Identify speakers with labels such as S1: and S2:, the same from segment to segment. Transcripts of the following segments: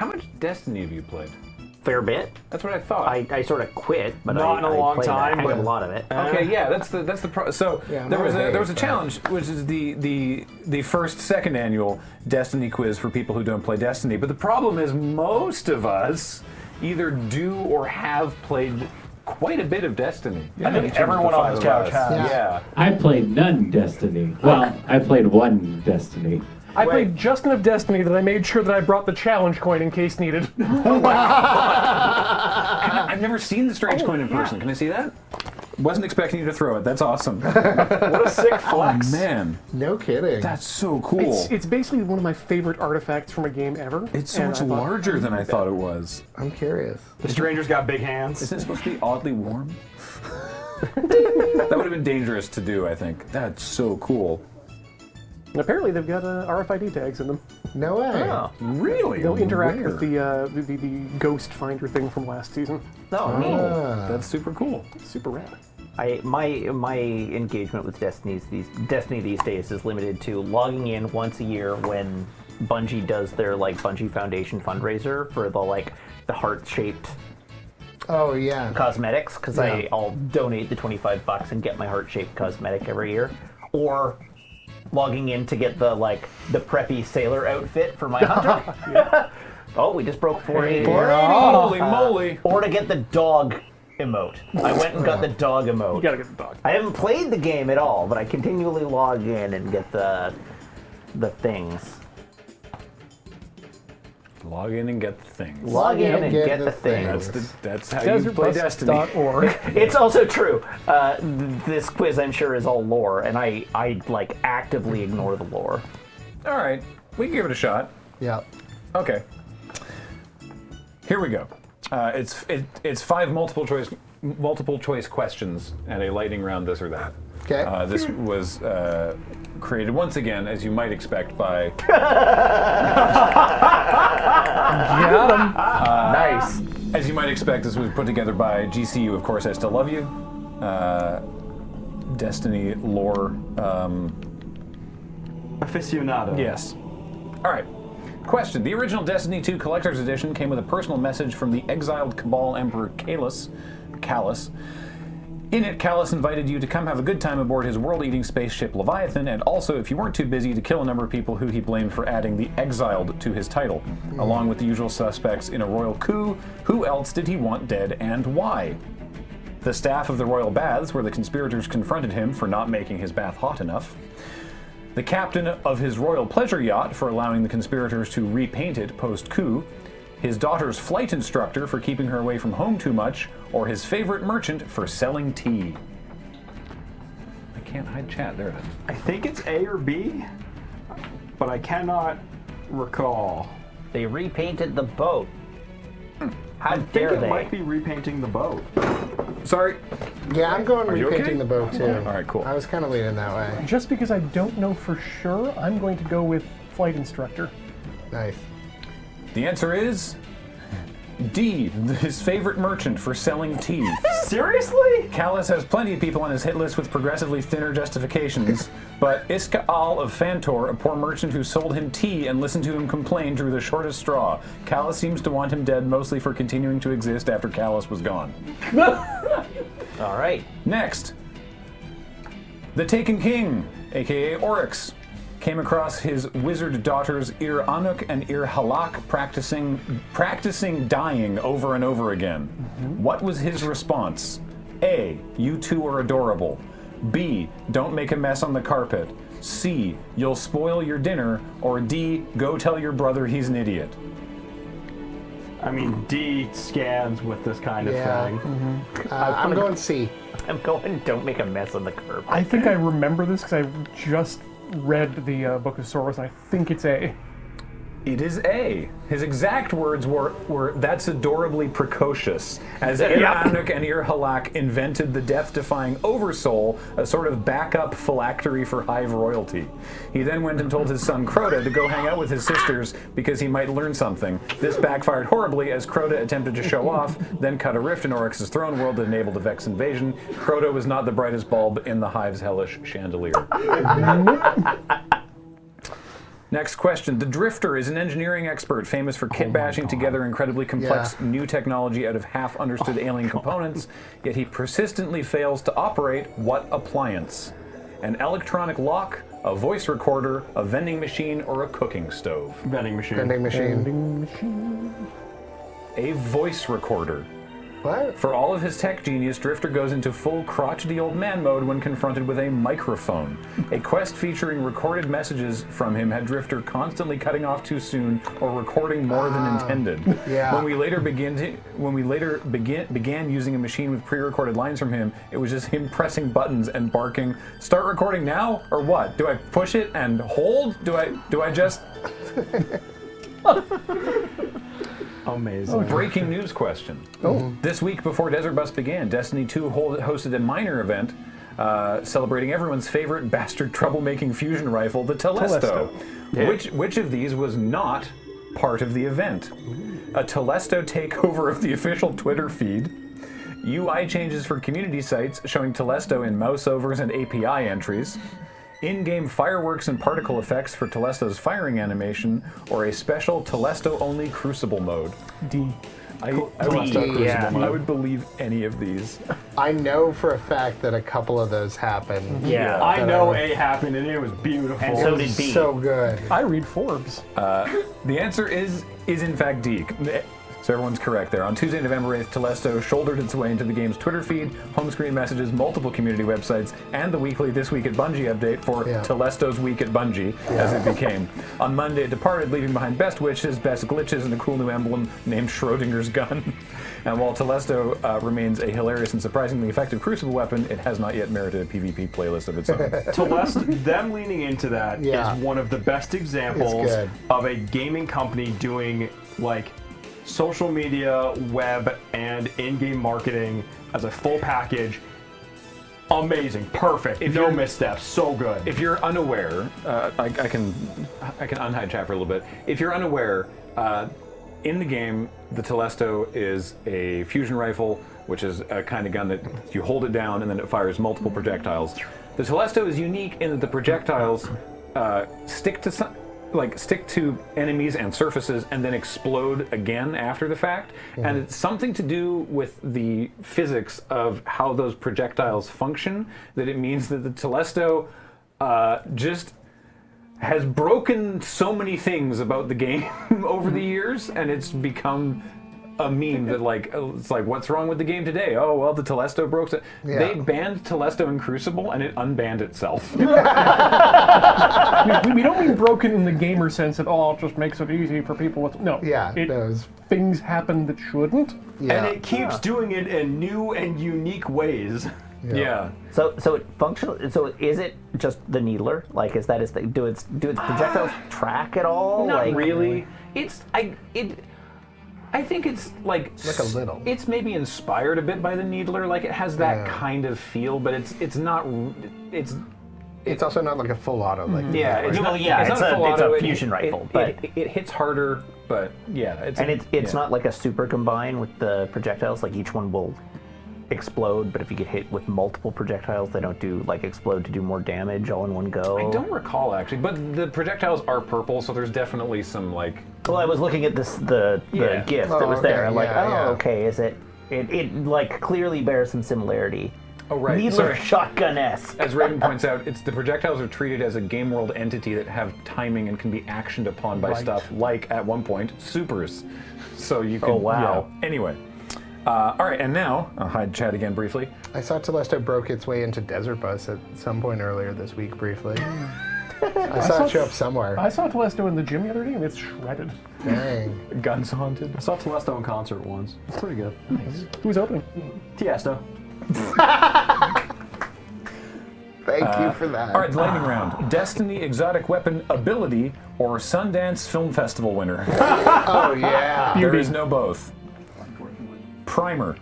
S1: How much Destiny have you played?
S2: Fair bit.
S1: That's what I thought.
S2: I sort of quit, but
S3: Not in a long
S2: played
S3: time,
S2: a heck of a
S3: but-
S2: lot of it.
S1: Okay, yeah, that's the so
S4: Yeah,
S1: there was
S4: not
S1: a
S4: big,
S1: challenge, which is the second annual Destiny quiz for people who don't play Destiny. But the problem is most of us either do or have played quite a bit of Destiny.
S3: I think everyone on this couch has.
S1: Yeah.
S5: I played none Destiny. Well, I played one Destiny.
S3: I played just enough Destiny that I made sure that I brought the challenge coin in case needed.
S1: I've never seen the strange coin in person. Can I see that? Wasn't expecting you to throw it. That's awesome.
S3: What a sick flex.
S1: Oh, man,
S4: No kidding.
S1: that's so cool.
S3: It's basically one of my favorite artifacts from a game ever.
S1: It's so
S3: and
S1: much
S3: I thought-
S1: larger than I thought it was.
S4: I'm curious.
S3: The stranger's got big hands.
S1: Isn't it supposed to be oddly warm? That would have been dangerous to do, I think. That's so cool.
S3: And apparently they've got RFID tags in them.
S4: No way.
S2: Oh,
S1: Really?
S3: They'll interact
S1: Rare.
S3: with the ghost finder thing from last season.
S2: no, neat.
S1: That's super cool.
S3: Super rad.
S2: My engagement with Destiny these days is limited to logging in once a year when Bungie does their Bungie Foundation fundraiser for the heart-shaped
S4: Oh, yeah.
S2: cosmetics, because
S4: Yeah.
S2: I'll donate the $25 and get my heart-shaped cosmetic every year, or logging in to get the preppy sailor outfit for my hunter. Oh, we just broke 480.
S1: Holy moly!
S2: Or to get the dog emote. I went and got the dog emote.
S3: You gotta get the dog.
S2: I haven't played the game at all, but I continually log in and get the things.
S1: Log in and get the things.
S2: Log in and
S4: get
S2: get
S4: the
S2: the things.
S1: That's how you play Destiny.
S3: Desertbus.org.
S2: It's also true. This quiz, I'm sure, is all lore, and I actively ignore the lore.
S1: All right, we can give it a shot.
S4: Yeah.
S1: Okay. Here we go. It's 5 multiple choice questions and a lightning round, this or that.
S4: Okay.
S1: This was created once again, as you might expect, by
S2: Nice.
S1: as you might expect, this was put together by GCU. Of course, I Still Love You. Destiny lore.
S3: Aficionado.
S1: Yes. All right. Question. The original Destiny 2 Collector's Edition came with a personal message from the exiled Cabal Emperor Callus. In it, Callus invited you to come have a good time aboard his world-eating spaceship Leviathan, and also, if you weren't too busy, to kill a number of people who he blamed for adding the exiled to his title. Along with the usual suspects in a royal coup, who else did he want dead and why? The staff of the royal baths, where the conspirators confronted him for not making his bath hot enough. The captain of his royal pleasure yacht for allowing the conspirators to repaint it post-coup, his daughter's flight instructor for keeping her away from home too much, or his favorite merchant for selling tea. I can't hide chat, there it is.
S3: I think it's A or B, but I cannot recall.
S2: They repainted the boat. How
S3: I think
S2: dare
S3: it
S2: they?
S3: might be repainting the boat.
S1: Sorry.
S4: Yeah, I'm going
S1: Are you
S4: repainting
S1: okay?
S4: the boat, too.
S1: All right, cool.
S4: I was kind of leaning that way.
S3: Just because I don't know for sure, I'm going to go with flight instructor.
S4: Nice.
S1: The answer is D, his favorite merchant for selling tea.
S3: Seriously?
S1: Callus has plenty of people on his hit list with progressively thinner justifications, but Iskaal of Fantor, a poor merchant who sold him tea and listened to him complain, drew the shortest straw. Callus seems to want him dead mostly for continuing to exist after Callus was gone.
S2: All right.
S1: Next, the Taken King, aka Oryx, came across his wizard daughters Ir Anuk and Ir Halak practicing dying over and over again. What was his response? A, you two are adorable. B, don't make a mess on the carpet. C, you'll spoil your dinner. Or D, go tell your brother he's an idiot.
S3: I mean, D scans with this kind of
S4: Yeah.
S3: thing.
S4: I'm going C.
S2: I'm going, don't make a mess on the curb.
S3: I think I remember this because I just read the Book of Sorrows, and I think it's A.
S1: It is A. His exact words were that's adorably precocious, as Ir Anuk and Ir Halak invented the death-defying Oversoul, a sort of backup phylactery for Hive royalty. He then went and told his son Crota to go hang out with his sisters because he might learn something. This backfired horribly as Crota attempted to show off, then cut a rift in Oryx's throne world that enabled the Vex invasion. Crota was not the brightest bulb in the Hive's hellish chandelier. Next question. The Drifter is an engineering expert famous for kit bashing together incredibly complex new technology out of half-understood alien components, yet he persistently fails to operate what appliance? An electronic lock, a voice recorder, a vending machine, or a cooking stove?
S6: Vending machine.
S4: Vending machine.
S3: Vending machine.
S1: A voice recorder.
S4: What?
S1: For all of his tech genius, Drifter goes into full crotchety old man mode when confronted with a microphone. A quest featuring recorded messages from him had Drifter constantly cutting off too soon or recording more than intended.
S4: Yeah.
S1: When we later began using a machine with pre-recorded lines from him, it was just him pressing buttons and barking, "Start recording now?" or what? Do I push it and hold? Do I just
S6: Amazing.
S1: Breaking news question. This week before Desert Bus began, Destiny 2 hosted a minor event celebrating everyone's favorite bastard troublemaking fusion rifle, the Telesto. Which of these was not part of the event? A Telesto takeover of the official Twitter feed, UI changes for community sites showing Telesto in mouse overs and API entries, in-game fireworks and particle effects for Telesto's firing animation, or a special Telesto-only Crucible mode?
S3: D.
S1: I would believe any of these.
S4: I know for a fact that a couple of those happened.
S2: Yeah.
S6: I know A happened and it was beautiful.
S2: And so did B.
S4: So good.
S3: I read Forbes.
S1: The answer is in fact D. So everyone's correct there. On Tuesday, November 8th, Telesto shouldered its way into the game's Twitter feed, home screen messages, multiple community websites, and the weekly This Week at Bungie update for Telesto's Week at Bungie, as it became. On Monday, it departed, leaving behind best wishes, best glitches, and a cool new emblem named Schrodinger's gun. And while Telesto remains a hilarious and surprisingly effective Crucible weapon, it has not yet merited a PvP playlist of its own.
S6: Telesto, them leaning into that
S4: Yeah.
S6: is one of the best examples
S4: good.
S6: of a gaming company doing like social media, web, and in-game marketing as a full package. Amazing, perfect, no missteps, so good.
S1: If you're unaware, I can unhide chat for a little bit. If you're unaware, in the game, the Telesto is a fusion rifle, which is a kind of gun that you hold it down and then it fires multiple projectiles. The Telesto is unique in that the projectiles stick to enemies and surfaces and then explode again after the fact. And it's something to do with the physics of how those projectiles function, that it means that the Telesto just has broken so many things about the game over the years, and it's become a meme that it's like, what's wrong with the game today? Oh, well, the Telesto broke it.
S4: Yeah.
S1: They banned Telesto in Crucible, and it unbanned itself.
S3: We don't mean broken in the gamer sense at all. It just makes it easy for people with
S4: Yeah,
S3: things happen that shouldn't.
S4: Yeah.
S6: And it keeps doing it in new and unique ways.
S1: Yeah.
S2: So it functional. So is it just the needler? Like, is that its thing? Do its projectiles track at all?
S1: Not
S2: like,
S1: really. I think it's like
S4: a little.
S1: It's maybe inspired a bit by the Needler. Like it has that kind of feel, but it's not.
S4: It's also not like a full auto. Like
S2: It's
S1: not
S2: a
S1: full auto.
S2: fusion rifle, but
S1: it hits harder. But yeah,
S2: it's not like a super combine with the projectiles. Like each one will explode, but if you get hit with multiple projectiles, they don't explode to do more damage all in one go.
S1: I don't recall actually, but the projectiles are purple, so there's definitely some like.
S2: Well, I was looking at the GIF that was there. I'm like, okay, is it like clearly bears some similarity.
S1: Oh right.
S2: Needler shotgun-esque.
S1: As Raven points out, the projectiles are treated as a game world entity that have timing and can be actioned upon by stuff like, at one point, supers. So you can.
S2: Oh wow.
S1: Yeah. Anyway. All right, and now I'll hide chat again briefly.
S4: I saw Telesto broke its way into Desert Bus at some point earlier this week, briefly. I saw it show up somewhere.
S3: I saw Telesto in the gym the other day, and it's shredded.
S4: Dang.
S1: Guns haunted.
S6: I saw Telesto in concert once. It's pretty good.
S3: Nice. Who's opening?
S6: Tiesto.
S4: Thank you for that.
S1: All right, the lightning round. Destiny exotic weapon ability or Sundance Film Festival winner?
S4: Oh, yeah.
S1: There is no both. Primer.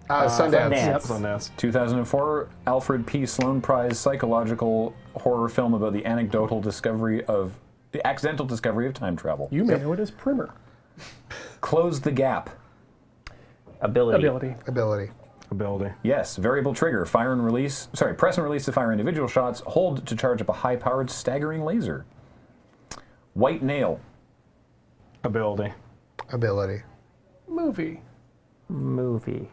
S4: Sundance.
S2: Sundance.
S6: Sundance.
S1: 2004 Alfred P. Sloan Prize psychological horror film about the accidental discovery of time travel.
S3: You may know it as Primer.
S1: Close the gap.
S2: Ability.
S6: Ability.
S1: Yes, variable trigger. Press and release to fire individual shots. Hold to charge up a high-powered staggering laser. White nail.
S6: Ability.
S4: Ability.
S3: Movie.
S2: Movie.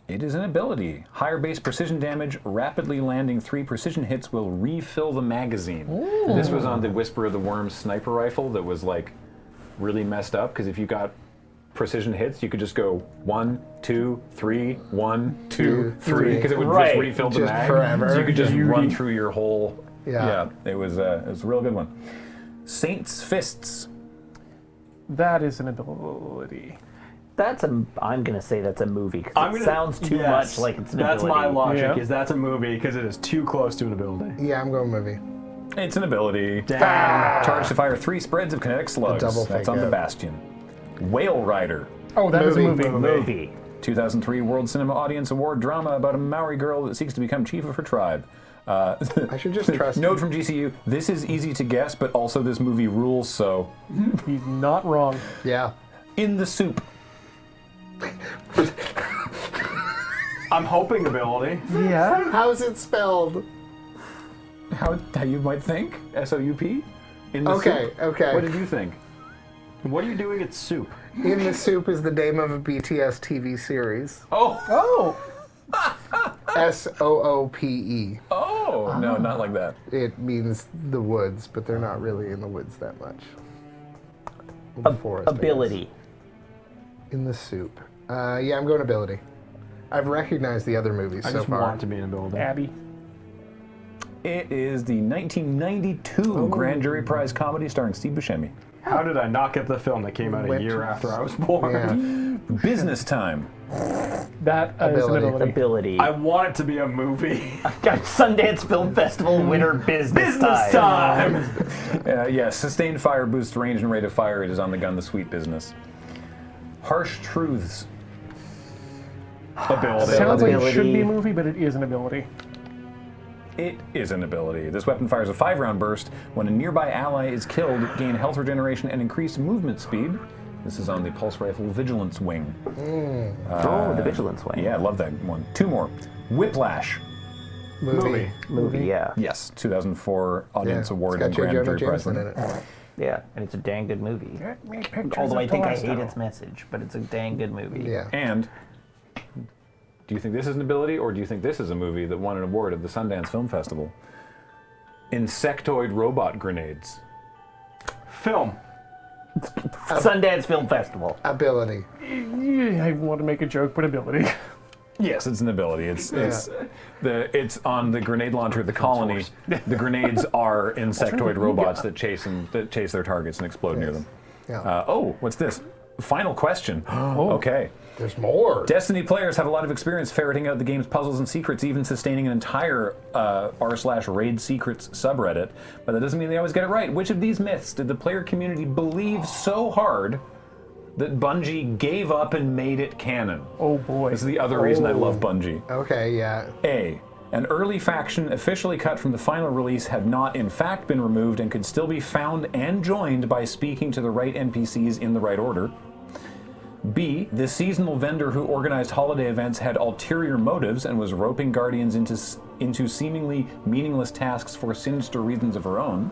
S1: It is an ability. Higher base precision damage, rapidly landing 3 precision hits will refill the magazine. This was on the Whisper of the Worms sniper rifle that was like really messed up, because if you got precision hits, you could just go 1, 2, 3, 1, 2, 3, because it would
S2: Right.
S1: just refill the
S4: Just
S1: mag.
S4: forever.
S1: So you could just run through your whole.
S4: Yeah.
S1: It was a real good one. Saint's Fists.
S3: That is an ability.
S2: I'm gonna say that's a movie
S6: I'm
S2: because it
S6: gonna-
S2: sounds too
S6: yes,
S2: much like it's an
S6: That's
S2: ability.
S6: my logic,
S3: Yeah.
S6: is that's a movie because it is too close to an ability.
S4: Yeah, I'm going movie.
S1: It's an ability.
S6: Damn.
S1: Charge to fire 3 spreads of kinetic slugs.
S4: double
S1: That's
S4: fake
S1: on the
S4: out.
S1: Bastion. Whale Rider.
S3: Oh, that is a
S4: Movie.
S3: movie.
S2: Movie.
S1: 2003 World Cinema Audience Award drama about a Maori girl that seeks to become chief of her tribe.
S4: I should just trust
S1: Note
S4: him.
S1: from GCU, this is easy to guess, but also this movie rules, so.
S3: He's not wrong.
S4: Yeah.
S1: In the Soup.
S6: I'm hoping ability.
S3: Yeah.
S4: How's it spelled?
S1: How you might think? S-O-U-P? In the
S4: Okay,
S1: Soup?
S4: okay.
S1: What did you think?
S6: What are you doing at soup?
S4: In the Soup is the name of a BTS TV series.
S3: Oh.
S4: SOOPE.
S1: Oh, no, not like that.
S4: It means the woods, but they're not really in the woods that much. The forest, I guess.
S2: Ability.
S4: In the Soup. Yeah, I'm going ability. I've recognized the other movies
S6: I
S4: so
S6: just
S4: far.
S6: want to be an ability.
S3: Abby.
S1: It is the 1992 Grand Jury Prize comedy starring Steve Buscemi.
S6: How did I not get the film that came out a
S4: Which-
S6: year after I was born?
S4: Yeah.
S1: Business Time.
S3: That is an
S4: Ability.
S3: ability.
S2: Ability.
S6: I want it to be a movie.
S2: Got Sundance Film Festival winner business
S6: Business time!
S1: Yes, sustained fire boosts range and rate of fire. It is on the gun, the sweet business. Harsh Truths.
S6: Ability.
S3: Sounds like it
S2: Ability.
S3: should be a movie, but it is an ability.
S1: It is an ability. This weapon fires a 5-round burst. When a nearby ally is killed, gain health regeneration and increased movement speed. This is on the pulse rifle Vigilance Wing.
S2: The Vigilance Wing.
S1: Yeah, I love that one. 2 more. Whiplash.
S4: Movie.
S2: Movie, yeah.
S1: Yes, 2004
S4: Yeah.
S1: Audience Award
S4: It's
S1: and
S4: got
S1: Grand
S4: Jonah
S1: Jury Prize
S4: Jameson in
S1: winner.
S4: it.
S2: Yeah, and it's a dang good movie.
S3: Get me pictures
S2: Although I
S3: of
S2: think I
S3: Telesto.
S2: hate its message, but it's a dang good movie.
S4: Yeah.
S1: And do you think this is an ability, or do you think this is a movie that won an award at the Sundance Film Festival? Insectoid robot grenades.
S6: Film.
S2: Sundance Film Festival.
S4: Ability.
S3: Yeah, I want to make a joke, but ability.
S1: Yes, it's an ability. It's on the grenade launcher, the colony. The grenades are insectoid robots that chase their targets and explode near them.
S4: Yeah.
S1: What's this? Final question. Okay.
S4: There's more.
S1: Destiny players have a lot of experience ferreting out the game's puzzles and secrets, even sustaining an entire r/raid secrets subreddit. But that doesn't mean they always get it right. Which of these myths did the player community believe so hard that Bungie gave up and made it canon?
S3: Oh boy.
S1: This is the other reason I love Bungie.
S4: Okay, yeah.
S1: A. An early faction officially cut from the final release had not in fact been removed and could still be found and joined by speaking to the right NPCs in the right order. B. The seasonal vendor who organized holiday events had ulterior motives and was roping Guardians into seemingly meaningless tasks for sinister reasons of her own.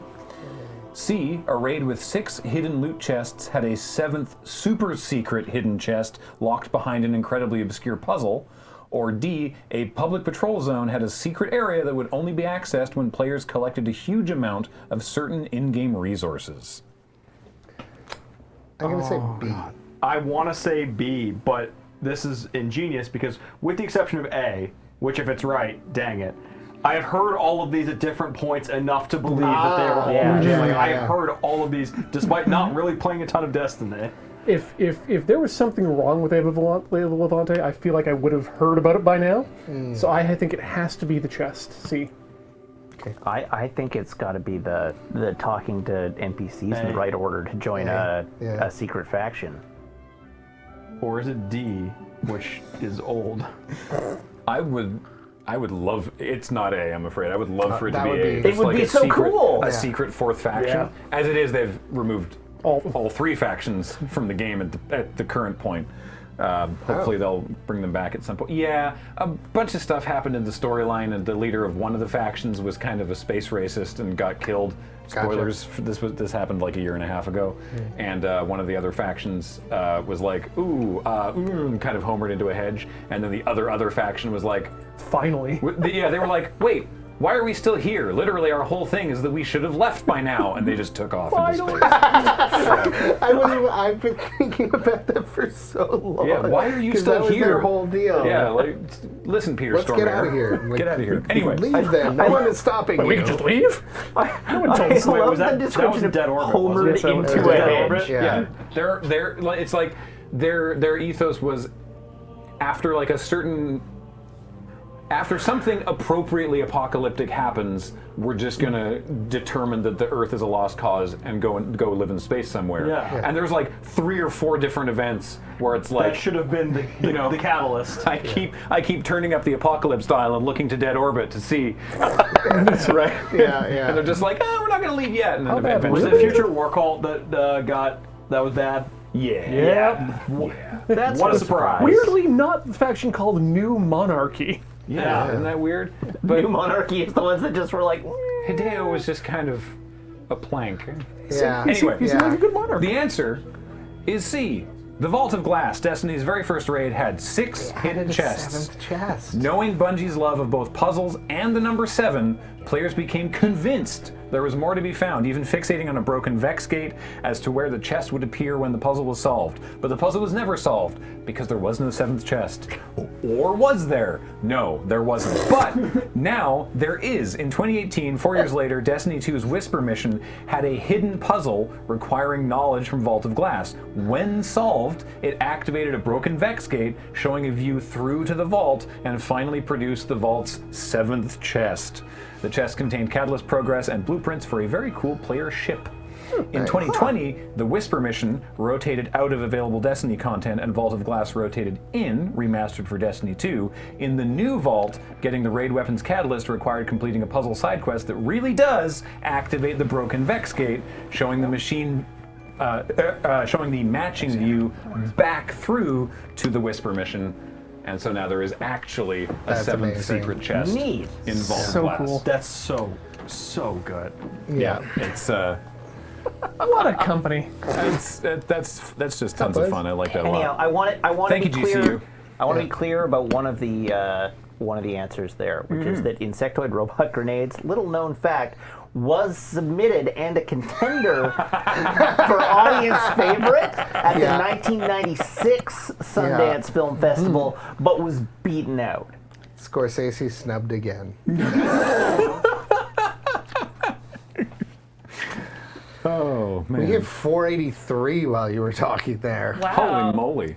S1: C. A raid with 6 hidden loot chests had a 7th super secret hidden chest locked behind an incredibly obscure puzzle. Or D. A public patrol zone had a secret area that would only be accessed when players collected a huge amount of certain in-game resources.
S4: I'm going to say B.
S6: I want to say B, but this is ingenious because, with the exception of A, which if it's right, dang it, I have heard all of these at different points enough to believe that they were all
S2: yeah.
S6: legit. Like,
S4: Yeah,
S6: I
S4: yeah.
S6: have heard all of these despite not really playing a ton of Destiny.
S3: If there was something wrong with Ava Levante, I feel like I would have heard about it by now. So I think it has to be the chest. See.
S2: I think it's got to be the talking to NPCs in the right order to join
S4: Yeah.
S2: a secret faction.
S6: Or is it D, which is old?
S1: I would love. It's not A, I'm afraid. I would love for it to
S4: that
S1: be
S4: would
S1: A.
S4: be-
S2: It
S1: Just
S2: would
S1: like
S2: be
S1: a
S2: so
S1: secret,
S2: cool.
S1: A
S2: Yeah.
S1: secret 4th faction.
S3: Yeah.
S1: As it is, they've removed
S3: All-
S1: all 3 factions from the game at the current point. Hopefully they'll bring them back at some point. Yeah, a bunch of stuff happened in the storyline, and the leader of one of the factions was kind of a space racist and got killed Spoilers. This happened like a year and a half ago, and one of the other factions was like, kind of homered into a hedge, and then the other faction was like,
S3: Finally.
S1: yeah, they were like, wait. Why are we still here? Literally, our whole thing is that we should have left by now, and they just took off into space.
S4: I've been thinking about that for so long.
S1: Yeah, why are you
S4: 'Cause
S1: still
S4: that was
S1: here?
S4: Their whole deal.
S1: Yeah, like, listen, Peter
S4: Let's
S1: Stormare.
S4: get out of here. Like,
S1: Get out of here. Anyway,
S4: leave then. No one is stopping
S3: We
S4: you.
S3: can just leave? No one told us.
S2: I love
S6: was that-
S2: the
S6: that
S2: description
S6: was
S2: of
S6: Dead Orbit,
S2: homered
S6: wasn't
S3: it?
S2: into
S3: Dead
S2: a
S6: Orbit?
S2: hedge.
S4: Yeah.
S1: they're it's like their ethos was after like a certain. After something appropriately apocalyptic happens, we're just gonna determine that the Earth is a lost cause and go live in space somewhere.
S6: Yeah.
S1: And there's like 3 or 4 different events where it's like,
S6: That should have been the catalyst.
S1: I keep turning up the apocalypse dial and looking to Dead Orbit to see. Right?
S4: Yeah,
S1: And
S4: yeah.
S1: they're just like, oh, we're not gonna leave yet. And then
S3: bad
S1: eventually,
S6: Was it Future War Cult that that was bad?
S1: yeah.
S2: That's
S6: What a surprise.
S3: Weirdly, not the faction called New Monarchy.
S1: Yeah, isn't that weird?
S2: New Monarchy is the ones that just were like,
S1: Hideo was just kind of a plank.
S4: Yeah.
S1: Anyway,
S3: He seems like a good monarch.
S1: the answer is C. The Vault of Glass, Destiny's very first raid, had 6 hidden chests.
S4: 7th chest.
S1: Knowing Bungie's love of both puzzles and the number 7, players became convinced there was more to be found, even fixating on a broken Vex gate as to where the chest would appear when the puzzle was solved. But the puzzle was never solved because there was no 7th chest. Or was there? No, there wasn't. But now there is. In 2018, 4 years later, Destiny 2's Whisper mission had a hidden puzzle requiring knowledge from Vault of Glass. When solved, it activated a broken Vex gate, showing a view through to the vault, and finally produced the vault's 7th chest. The chest contained catalyst progress and blueprints for a very cool player ship. In 2020, the Whisper mission rotated out of available Destiny content and Vault of Glass rotated in, remastered for Destiny 2. In the new Vault, getting the raid weapons catalyst required completing a puzzle side quest that really does activate the broken Vex gate, showing the machine showing the matching view back through to the Whisper mission. And so now there is actually a
S4: That's
S1: 7th
S4: amazing.
S1: secret chest
S2: Neat.
S1: in Vault
S3: So
S1: of Glass.
S3: cool.
S6: That's so good.
S1: Yeah, it's
S3: What a company.
S1: that's just tons of fun. I like that a
S2: anyhow,
S1: lot.
S2: I want to
S1: Thank
S2: be
S1: you,
S2: clear.
S1: GCU.
S2: I want to be clear about one of the answers there, which is that insectoid robot grenades, little known fact, was submitted and a contender for audience favorite at the 1996 Sundance Film Festival, but was beaten out.
S4: Scorsese snubbed again.
S1: Oh man!
S4: We hit 483 while you were talking there.
S7: Wow.
S1: Holy moly!